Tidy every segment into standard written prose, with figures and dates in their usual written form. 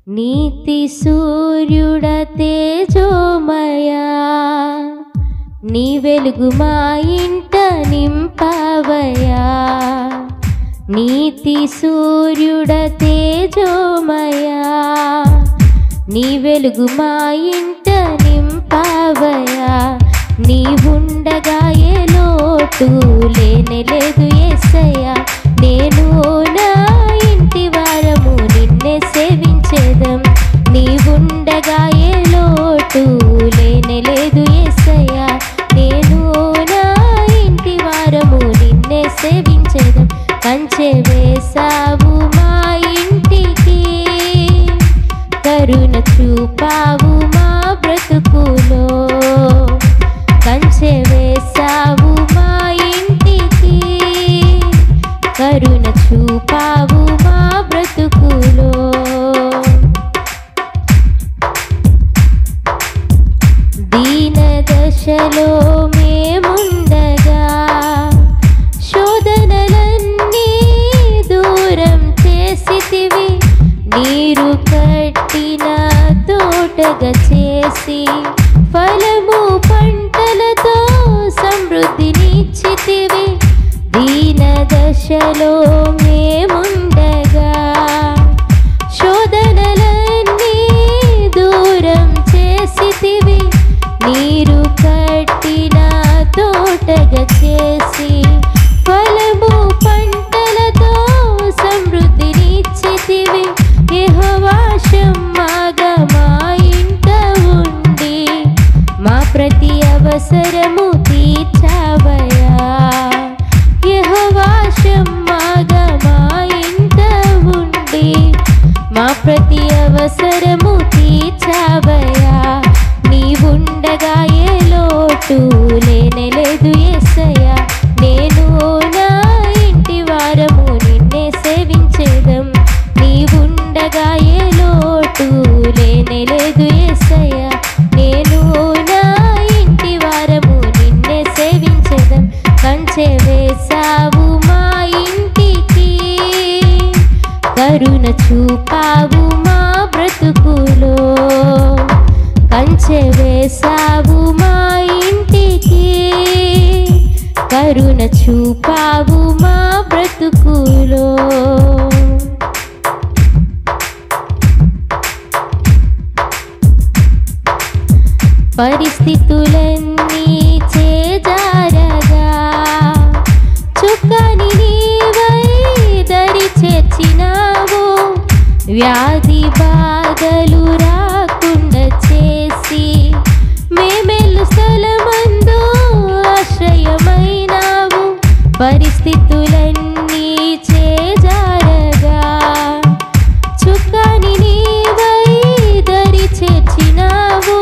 నీతి సూర్యుడ తేజోమయా, నీ వెలుగు మా ఇంట నింపవయా. నీతి సూర్యుడ తేజోమయా, నీ వెలుగు మా ఇంట నింపవయా. నీవుండగా ఏ లోటు లేనే లేదు యేసయ్యా. నేను నా ఇంటి వారము నిన్నే సేవించేదం. నీవుండగా ఏ లోటు లేనే లేదు యేసయ్యా. నేను నా ఇంటి వారము నిన్నే సేవించేదం. కంచె వేసావు మా ఇంటికి, కరుణ చూపావు మా బ్రతుకులో. కంచె వేసావు మా ఇంటికి, కరుణ చూపావు మా బ్రతుకులో. దీన దశలో మేముండగా శోధనలన్నీ దూరం చేసితివి. నీరు కట్టిన తోటగా చేసి ఫలము పంటలతో సమృద్ధినిచ్చితివి. దీన దశలో మేముండగా శోధనలన్నీ దూరం చేసితివి. నీరు కట్టిన తోటగా చేసి ఫలము పంటలతో సమృద్ధినిచ్చితివి. యెహోవా షమ్మాగా మా ఇంట ఉండి మా ప్రతి అవసరము తీర్చావయా. యెహోవా షమ్మాగా మా ఇంట ఉండి మా ప్రతి అవసరము తీర్చావయా. నీవుండగా ఏ లోటు లేనే లేదు యేసయ్యా. నేను నా ఇంటి వారము నిన్నే సేవించేదం. నీవుండగా ఏ లోటు లేనే లేదు యేసయ్యా. నేను నా ఇంటి వారము నిన్నే సేవించేదం. కంచె వేసావు మా ఇంటికి, కరుణ చూపావు మా బ్రతుకులో. కంచె వేసావు మా ఇంటికి, కరుణ చూపావు మా బ్రతుకులో. పరిస్థితులన్నీ చేజారగా చుక్కని నీవై దరి చేర్చినావు. వ్యాధి బాధలు రాకుండా చేసి మేమెల్లు స్థలమందు ఆశ్రయమైనావు. పరిస్థితులన్నీ చేజారగా చుక్కని నీవై దరి చేర్చినావు.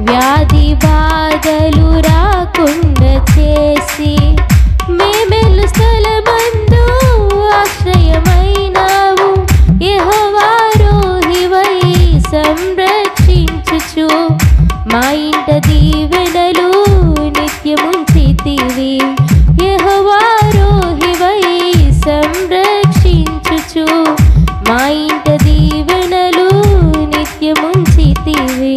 వ్యాధి బాధలు రాకుండా చేసి మేమెల్లు స్థలమందు ఆశ్రయమైనావు. యెహోవా రోహివై సంరక్షించుచు మా ఇంట దీవెనలు నిత్యముంచితివి. యెహోవా రోహివై సంరక్షించుచు మా ఇంట దీవెనలు నిత్యముంచితివి.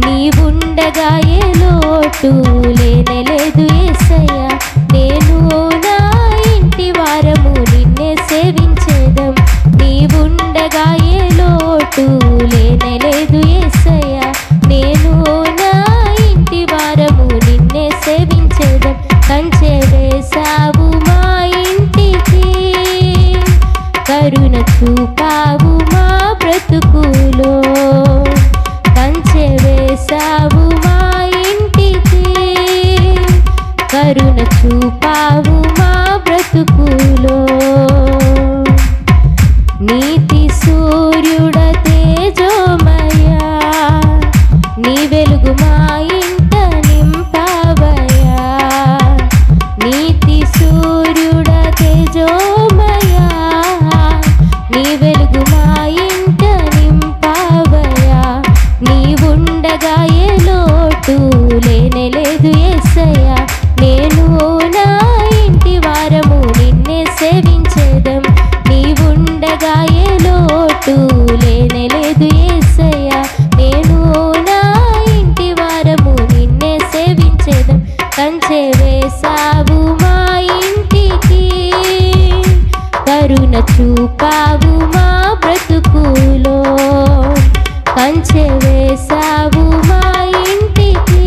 నీవుండగా ఏ లోటు లేనే లేదు యేసయ్యా. నేను నా ఇంటి వారము నిన్నే సేవించేదం. నీవుండగా ఏ లోటు లేనే లేదు యేసయ్యా. నేను నా ఇంటి వారము నిన్నే సేవించేదం. కంచె వేసావు మా ఇంటికి, కరుణ చూపావు మా బ్రతుకులో. కంచె వేసావు మా ఇంటికి, కరుణ చూపావు మా బ్రతుకులో. నీతి సూర్యుడ తేజోమయా, నీ వెలుగు మా ఇంట నింపవయా. నీతి సూర్యుడ తేజోమయా, నీ వెలుగు మా ఇంట నింపవయా. నీవుండగా ఏ లోటు లేనే లేదు యేసయ్యా. నేను నా ఇంటి వారము నిన్నే సేవించేదం. నీవుండగా ఏ లోటు కంచె వేసావు మా ఇంటికి, కరుణ చూపావు మా బ్రతుకులో. కంచె వేసావు మా ఇంటికి,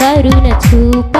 కరుణ చూపావు